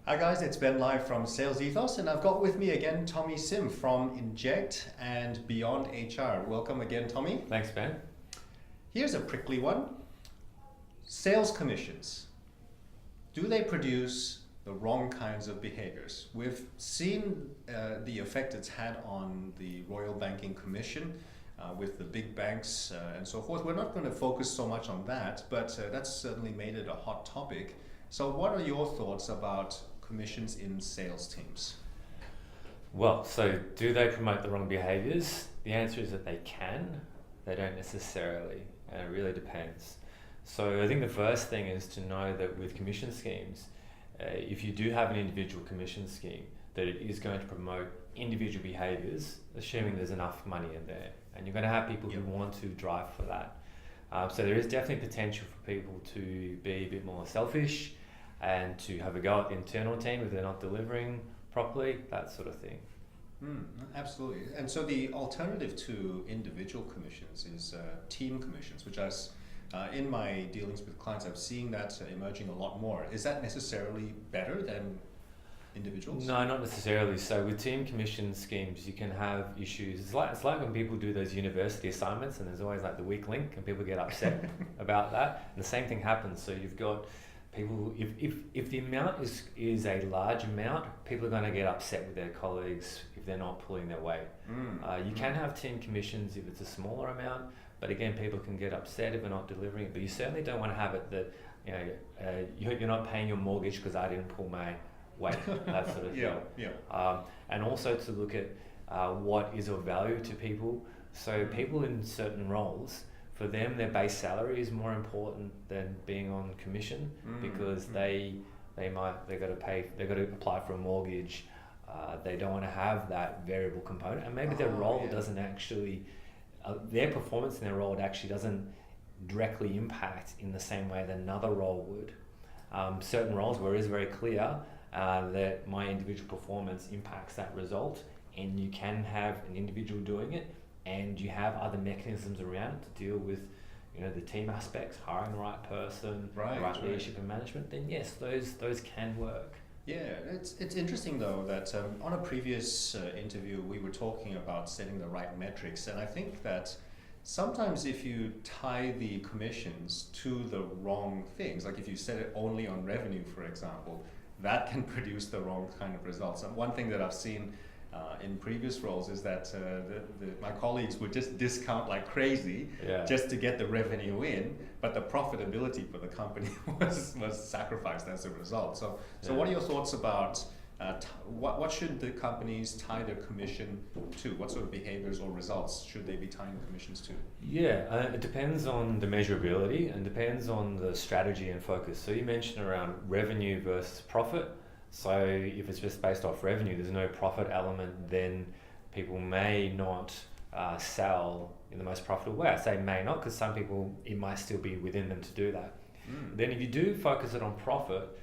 Hi guys, it's Ben Lai from Sales Ethos, and I've got with me again Tommy Sim from Inject and Beyond HR. Welcome again, Tommy. Thanks, Ben. Here's a prickly one. Sales commissions. Do they produce the wrong kinds of behaviors? We've seen the effect it's had on the Royal Banking Commission with the big banks and so forth. We're not going to focus so much on that, but that's certainly made it a hot topic. So what are your thoughts about commissions in sales teams? Well, so do they promote the wrong behaviors? The answer is that they can. They don't necessarily, and it really depends. So I think the first thing is to know that with commission schemes, if you do have an individual commission scheme, that it is going to promote individual behaviors, assuming there's enough money in there. And you're going to have people who want to drive for that. So there is definitely potential for people to be a bit more selfish and to have a go at the internal team if they're not delivering properly, that sort of thing. Absolutely. And so the alternative to individual commissions is team commissions, which in my dealings with clients, I've seen that emerging a lot more. Is that necessarily better than individuals? No, not necessarily. So with team commission schemes, you can have issues. It's like when people do those university assignments and there's always like the weak link and people get upset about that. And the same thing happens. So you've got people, if the amount is a large amount, people are going to get upset with their colleagues if they're not pulling their weight. You can have team commissions if it's a smaller amount, but again, people can get upset if they're not delivering it. But you certainly don't want to have it that you're not paying your mortgage because I didn't pull my weight, that sort of thing. And also to look at what is of value to people. So people in certain roles, for them, their base salary is more important than being on commission because they've got to apply for a mortgage. They don't want to have that variable component, and maybe their role doesn't actually, their performance in their role actually doesn't directly impact in the same way that another role would. Certain roles where it is very clear that my individual performance impacts that result, and you can have an individual doing it. And you have other mechanisms around to deal with, the team aspects, hiring the right person, right leadership and management. Then yes, those can work. Yeah, it's interesting though that on a previous interview we were talking about setting the right metrics, and I think that sometimes if you tie the commissions to the wrong things, like if you set it only on revenue, for example, that can produce the wrong kind of results. And one thing that I've seen in previous roles is that my colleagues would just discount like crazy just to get the revenue in, but the profitability for the company was sacrificed as a result. So what are your thoughts about what should the companies tie their commission to? What sort of behaviors or results should they be tying commissions to? It depends on the measurability and depends on the strategy and focus. So you mentioned around revenue versus profit. So if it's just based off revenue, there's no profit element, then people may not sell in the most profitable way. I say may not because some people, it might still be within them to do that. Then if you do focus it on profit,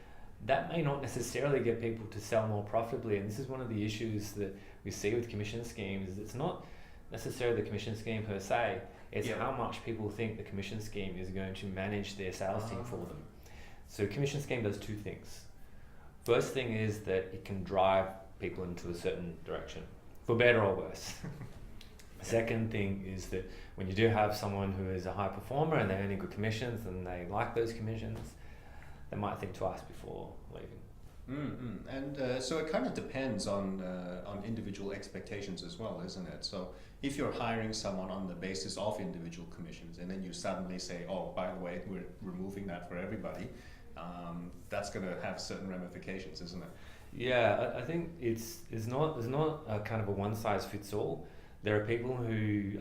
that may not necessarily get people to sell more profitably. And this is one of the issues that we see with commission schemes. Is it's not necessarily the commission scheme per se, it's how much people think the commission scheme is going to manage their sales team for them. So commission scheme does two things. First thing is that it can drive people into a certain direction, for better or worse. Second thing is that when you do have someone who is a high performer and they're earning good commissions and they like those commissions, they might think twice before leaving. And so it kind of depends on individual expectations as well, isn't it? So if you're hiring someone on the basis of individual commissions and then you suddenly say, oh, by the way, we're removing that for everybody, that's going to have certain ramifications, isn't it? Yeah, I think there's not a kind of a one size fits all. There are people who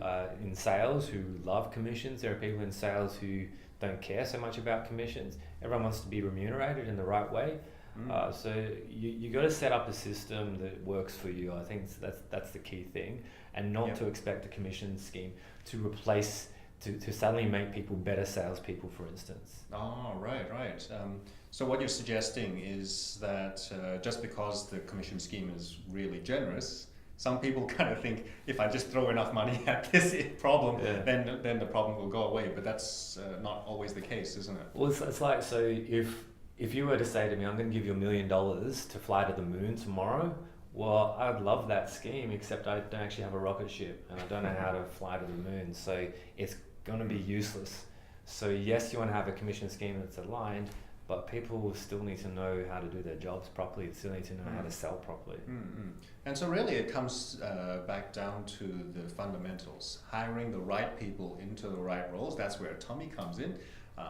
in sales who love commissions. There are people in sales who don't care so much about commissions. Everyone wants to be remunerated in the right way. So you got to set up a system that works for you. I think that's the key thing, and not to expect a commission scheme to replace. To suddenly make people better salespeople, for instance. Oh, right. So what you're suggesting is that just because the commission scheme is really generous, some people kind of think if I just throw enough money at this problem, then the problem will go away. But that's not always the case, isn't it? Well, it's like, so if if you were to say to me, I'm going to give you $1 million to fly to the moon tomorrow, well, I'd love that scheme, except I don't actually have a rocket ship and I don't know how to fly to the moon. So it's going to be useless. So yes, you want to have a commission scheme that's aligned, but people will still need to know how to do their jobs properly. They still need to know how to sell properly. Mm-hmm. And so really it comes back down to the fundamentals, hiring the right people into the right roles. That's where Tommy comes in.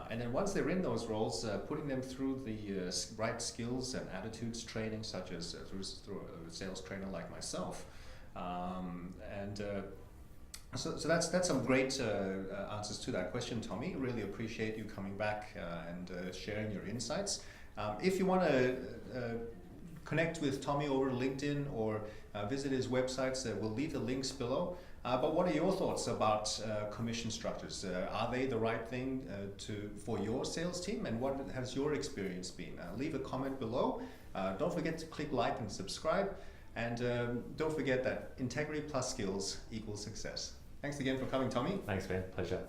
And then once they're in those roles, putting them through the right skills and attitudes training, such as through a sales trainer like myself. So that's some great answers to that question, Tommy. Really appreciate you coming back and sharing your insights. If you want to connect with Tommy over LinkedIn or visit his websites, we'll leave the links below. But what are your thoughts about commission structures? Are they the right thing for your sales team? And what has your experience been? Leave a comment below. Don't forget to click like and subscribe. And don't forget that integrity plus skills equals success. Thanks again for coming, Tommy. Thanks, Ben. Pleasure.